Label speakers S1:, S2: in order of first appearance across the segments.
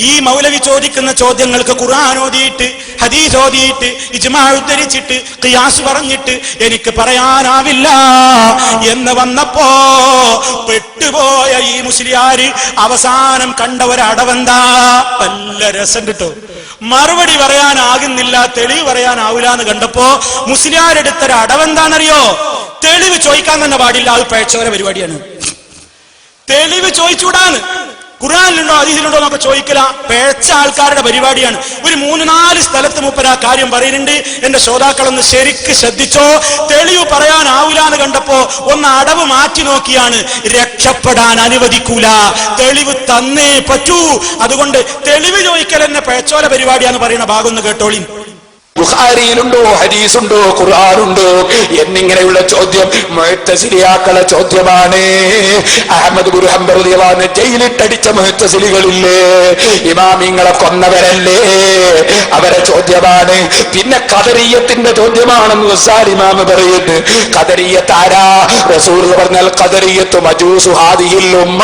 S1: ഈ മൗലവി ചോദിക്കുന്ന ചോദ്യങ്ങൾക്ക് ഖുർആൻ ഓതിയിട്ട് ഹദീസ് ഓതിയിട്ട് ഇജ്മാ ഉദ്ധരിച്ചിട്ട് ഖിയാസ് പറഞ്ഞിട്ട് എനിക്ക് പറയാനാവില്ല എന്ന് വന്നപ്പോ പെട്ടുപോയ ഈ മുസ്ലിയാര് അവസാനം കണ്ട ഒരടവെന്താ? നല്ല രസം കിട്ടും. മറുപടി പറയാനാകുന്നില്ല, തെളിവ് പറയാനാവില്ല എന്ന് കണ്ടപ്പോ മുസ്ലിയാരെടുത്തൊരു അടവെന്താണെന്നറിയോ? തെളിവ് ചോദിക്കാൻ തന്നെ പാടില്ല, അത് പഴച്ചവരെ പരിപാടിയാണ്. തെളിവ് ചോദിച്ചൂടാന്ന്. ഖുർആനിലുണ്ടോ ഹദീസിലുണ്ടോ എന്നൊക്കെ ചോദിക്കല പേച്ച ആൾക്കാരുടെ പരിപാടിയാണ്. ഒരു 3-4 സ്ഥലത്ത് മൂപ്പര് ആ കാര്യം പറയുന്നുണ്ട്. എന്റെ ശ്രോതാക്കളൊന്ന് ശരിക്ക് ശ്രദ്ധിച്ചോ. തെളിവ് പറയാനാവൂല എന്ന് കണ്ടപ്പോ ഒന്ന് അടവ് മാറ്റി നോക്കിയാണ്. രക്ഷപ്പെടാൻ അനുവദിക്കൂല, തെളിവ് തന്നേ പറ്റൂ. അതുകൊണ്ട് തെളിവ് ചോദിക്കൽ എന്നെ പേച്ചോല പരിപാടിയാന്ന് പറയുന്ന ഭാഗം ഒന്ന് കേട്ടോളി.
S2: ബുഖാരിയിലുണ്ടോ, ഹദീസുണ്ടോ, ഖുർആനുണ്ടോ എന്നിങ്ങനെയുള്ള ചോദ്യം മുഅ്തസിലിയാക്കളെ ചോദ്യമാണ്. അഹ്മദ് ബിൻ ഹംബൽ റളിയല്ലാഹു അൻഹു ജയിലിട്ടടിച്ച മുഅ്തസിലികളില്ലേ, ഇമാമിങ്ങളെ കൊന്നവരല്ലേ, അവരെ ചോദ്യമാണ്. പിന്നെ ഖദരിയത്തിന്റെ ചോദ്യമാണെന്ന് ഉസ്താദ് ഇമാം പറയുന്നു. ഖദരിയത്ത് ആരാ? റസൂൽ പറഞ്ഞാൽ ഖദരിയത്തു മജൂസു ഹാദിഹിൽ ഉമ്മ,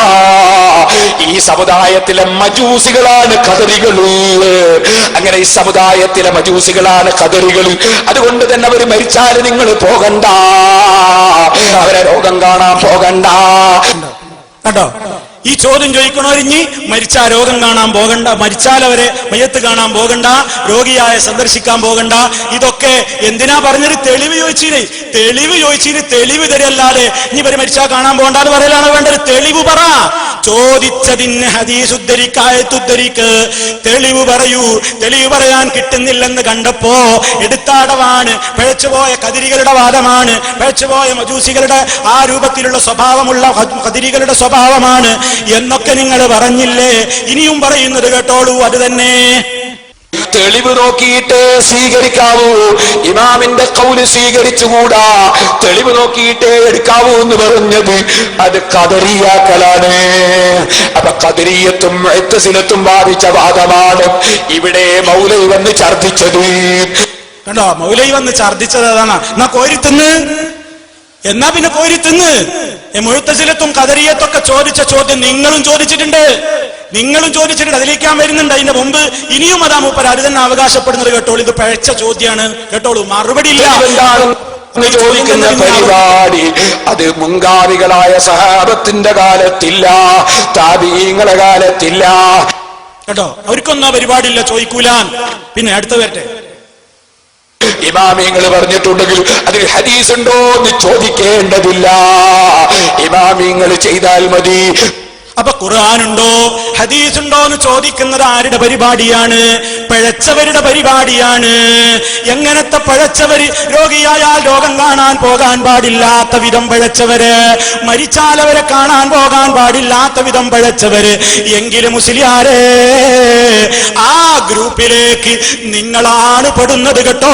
S2: ഈ സമുദായത്തിലെ മജൂസികളാണ് ഖദരികൾ. അങ്ങനെ ഈ സമുദായത്തിലെ മജൂസികളാണ് ഖദരികൾ. അതുകൊണ്ട് തന്നെ അവർ മരിച്ചാൽ നിങ്ങൾ പോകണ്ട, അവരെ രോഗം കാണാൻ പോകണ്ട.
S1: കേട്ടോ, ഈ ചോദ്യം ചോദിക്കണോരിഞ്ഞി മരിച്ചാൽ രോഗം കാണാൻ പോകണ്ട, മരിച്ചാൽ അവരെ മയ്യത്ത് കാണാൻ പോകണ്ട, രോഗിയായ സന്ദർശിക്കാൻ പോകണ്ട. ഇതൊക്കെ എന്തിനാ പറഞ്ഞൊരു തെളിവ് ചോദിച്ചിന്? തെളിവ് ചോദിച്ചിന് തെളിവ് തരല്ലാതെ ഇനി ഇവര് മരിച്ചാൽ കാണാൻ പോകണ്ടെന്ന് പറയലാണ് വേണ്ടത്. തെളിവ് പറ. ചോദിച്ചതിന് ഹദീസ് ഉദ്ധരിക്ക്, തെളിവ് പറയൂ. തെളിവ് പറയാൻ കിട്ടുന്നില്ലെന്ന് കണ്ടപ്പോ എടുത്താടവാണ്, പിഴച്ചുപോയ ഖദരികളുടെ വാദമാണ്, പിഴച്ചുപോയ മജൂസികളുടെ ആ രൂപത്തിലുള്ള സ്വഭാവമുള്ള ഖദരികളുടെ സ്വഭാവമാണ് എന്നൊക്കെ നിങ്ങൾ പറഞ്ഞില്ലേ. ഇനിയും പറയുന്നത് കേട്ടോളൂ. അത് തന്നെ
S2: തെളിവ് നോക്കിയിട്ട് സ്വീകരിക്കാവൂ. ഇമാമിന്റെ ഖൗല് സ്വീകരിച്ചുകൂടാ, തെളിവ് നോക്കിയിട്ടേ എടുക്കാവൂ എന്ന് പറഞ്ഞത് അത് ഖദരിയാക്കലാണ്. അപ്പൊ ഖദരിയത്തും മുഅ്തസിലത്തും വാദിച്ച വാദമാണ് ഇവിടെ മൗലവി വന്ന് ഛർദിച്ചത്.
S1: കണ്ടോ, മൗലവി വന്ന് ഛർദിച്ചത് അതാണ്. എന്നാ കോരി തിന്ന്, എന്നാ പിന്നെ കോരി തിന്ന്. മുഅ്തസിലത്തും ഖദരിയത്തൊക്കെ ചോദിച്ച ചോദ്യം നിങ്ങളും ചോദിച്ചിട്ടുണ്ട്, അതിലേക്ക് ഞാൻ വരുന്നുണ്ട്. അതിന്റെ മുമ്പ് ഇനിയും അതാ മൂപ്പര് അത് തന്നെ അവകാശപ്പെടുന്നത് കേട്ടോളൂ. ഇത് പഴച്ച ചോദ്യമാണ് കേട്ടോളൂ. മറുപടി ഇല്ല.
S2: ചോദിക്കുന്ന പരിപാടി അത് മുൻഗാമികളായ സഹാബത്തിന്റെ കാലത്തില്ല, താബീങ്ങളുടെ കാലത്തില്ല
S1: കേട്ടോ. അവർക്കൊന്നും ആ പരിപാടി ഇല്ല, ചോദിക്കൂല. പിന്നെ അടുത്ത വരട്ടെ.
S2: ഇമാമിങ്ങൾ പറഞ്ഞിട്ടുണ്ടെങ്കിൽ അതിൽ ഹദീസ് ഉണ്ടോ എന്ന് ചോദിക്കേണ്ടതില്ല, ഇമാമിങ്ങൾ ചെയ്താൽ മതി.
S1: അപ്പൊ ഖുർആനുണ്ടോ ഹദീസ് ഉണ്ടോ എന്ന് ചോദിക്കുന്നത് ആരുടെ പരിപാടിയാണ്? പിഴച്ചവരുടെ പരിപാടിയാണ്. എങ്ങനത്തെ പിഴച്ചവര്? രോഗിയായാൽ രോഗം കാണാൻ പോകാൻ പാടില്ലാത്ത വിധം പിഴച്ചവര്, മരിച്ചാൽ അവരെ കാണാൻ പോകാൻ പാടില്ലാത്ത വിധം പിഴച്ചവര്. എങ്കിലും മുസ്ലിയാരെ ആ ഗ്രൂപ്പിലേക്ക് നിങ്ങളാണ് പെടുന്നത് കേട്ടോ.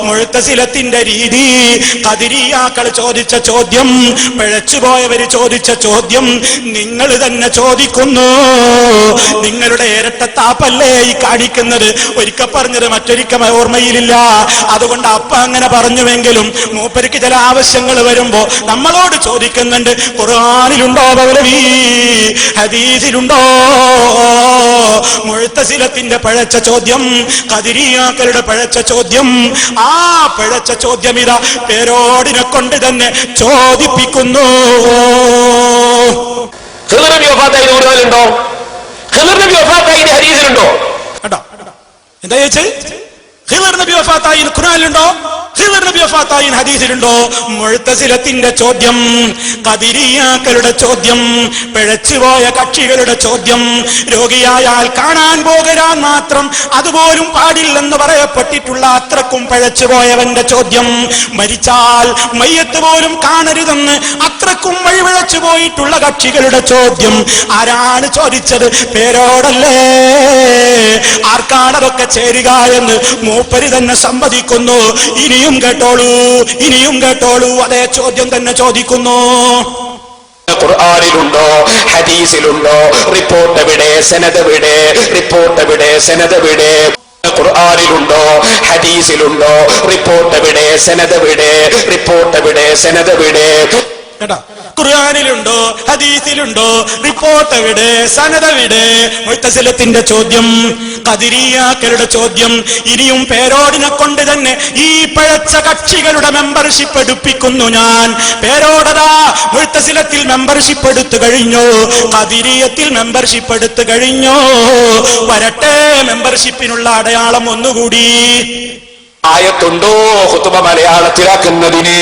S1: മുഅ്തസിലത്തിന്റെ രീതി, ഖദരിയാക്കൾ ചോദിച്ച ചോദ്യം, പിഴച്ചുപോയവര് ചോദിച്ച ചോദ്യം നിങ്ങൾ തന്നെ ചോദിക്കുന്നു. നിങ്ങളുടെ ഇരട്ടത്താപ്പല്ലേ ഈ കാണിക്കുന്നത്? ഒരിക്കൽ പറഞ്ഞത് മറ്റൊരിക്കൽ ഓർമ്മയിലില്ല. അതുകൊണ്ട് അപ്പ അങ്ങനെ പറഞ്ഞുവെങ്കിലും മൂപ്പർക്ക് ചില ആവശ്യങ്ങൾ വരുമ്പോ നമ്മളോട് ചോദിക്കുന്നുണ്ട്. ഖുർആനിലുണ്ടോ മൗലവി? ഹദീസിലുണ്ടോ? മുഅ്തസിലത്തിന്റെ പഴച്ച ചോദ്യം, ഖദരിയാക്കളുടെ പഴച്ച ചോദ്യം, ആ പഴച്ച ചോദ്യം ഇതാ പേരോടിനെ കൊണ്ട് തന്നെ ചോദിപ്പിക്കുന്നു.
S2: ഖിദ്ർ നബി വഫാത്തായി ഖുർആനിലുണ്ടോ? ഖിദ്ർ നബി വഫാത്തായി ഹദീസിലുണ്ടോ?
S1: കേട്ടോ, എന്താ ചോദിച്ചത്? ഖിദ്ർ നബി വഫാത്തായി ഖുർആനിലുണ്ടോ? ഖിദ്ർ നബി വഫാത്തായി ഹദീസിലുണ്ടോ? മുഅ്തസിലത്തിന്റെ ചോദ്യം, ഖദരിയാക്കളുടെ ചോദ്യം, പിഴച്ചുപോയ കക്ഷികളുടെ ചോദ്യം, രോഗിയായാൽ കാണാൻ പോകരാൻ മാത്രം അതുപോലും പാടില്ലെന്ന് പറയപ്പെട്ടിട്ടുള്ള അത്രക്കും പിഴച്ചുപോയവന്റെ ചോദ്യം, മരിച്ചാൽ മയ്യത്ത് പോലും കാണരുതെന്ന് അത്രക്കും വഴിപിഴച്ചു പോയിട്ടുള്ള കക്ഷികളുടെ ചോദ്യം ആരാണ് ചോദിച്ചത്? പേരോടല്ലേ. ആർക്കാണതൊക്കെ ചേരുക എന്ന് മൂപ്പര് തന്നെ സമ്മതിക്കുന്നു. ഇനിയും കേട്ടോളൂ, അതേ ചോദ്യം തന്നെ ചോദിക്കുന്നു.
S2: ഖുർആനിലുണ്ടോ? ഹദീസിലുണ്ടോ? റിപ്പോർട്ട് എവിടെ? സനദ് എവിടെ? റിപ്പോർട്ട് എവിടെ? സനദ് എവിടെ? ഖുർആനിലുണ്ടോ? ഹദീസിലുണ്ടോ? റിപ്പോർട്ട് എവിടെ? സനദ് എവിടെ? റിപ്പോർട്ട് എവിടെ? സനദ് എവിടെ?
S1: കേട്ടോ. ഖുർആനിലുണ്ടോ, ഹദീസിലുണ്ടോ, റിപ്പോർട്ട് എവിടെ, സനദ് എവിടെ? മുഅ്തസിലത്തിന്റെ ചോദ്യം, ഖദരിയാക്കളുടെ ചോദ്യം. ഇനിയും പേരോടിനെ കൊണ്ട് തന്നെ ഈ പഴച്ച കക്ഷികളുടെ മെമ്പർഷിപ്പ് എടുപ്പിക്കുന്നു ഞാൻ. പേരോടതാ മുഅ്തസിലത്തിൽ മെമ്പർഷിപ്പ് എടുത്തു കഴിഞ്ഞു, ഖദരിയത്തിൽ മെമ്പർഷിപ്പ് എടുത്തു കഴിഞ്ഞു. വരട്ടെ മെമ്പർഷിപ്പിനുള്ള അടയാളം ഒന്നുകൂടി.
S2: ആയത്തുണ്ടോ ഖുതുബ മലയാളത്തിലാക്കുന്നതിന്?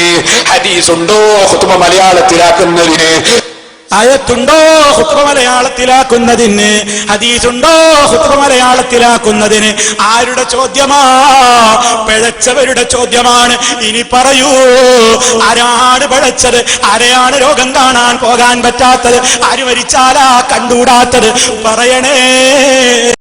S2: ഹദീസുണ്ടോ ഖുതുബ മലയാളത്തിലാക്കുന്നതിന്?
S1: ആയത്തുണ്ടോ ഖുത്ബ മലയാളത്തിലാക്കുന്നതിന്? ഹദീസുണ്ടോ ഖുത്ബ മലയാളത്തിലാക്കുന്നതിന്? ആരുടെ ചോദ്യമാ? പിഴച്ചവരുടെ ചോദ്യമാണ്. ഇനി പറയൂ, ആരാണ് പിഴച്ചത്? ആരെയാണ് രോഗം കാണാൻ പോകാൻ പറ്റാത്തത്? ആര് മരിച്ചാലാ കണ്ടൂടാത്തത്? പറയണേ.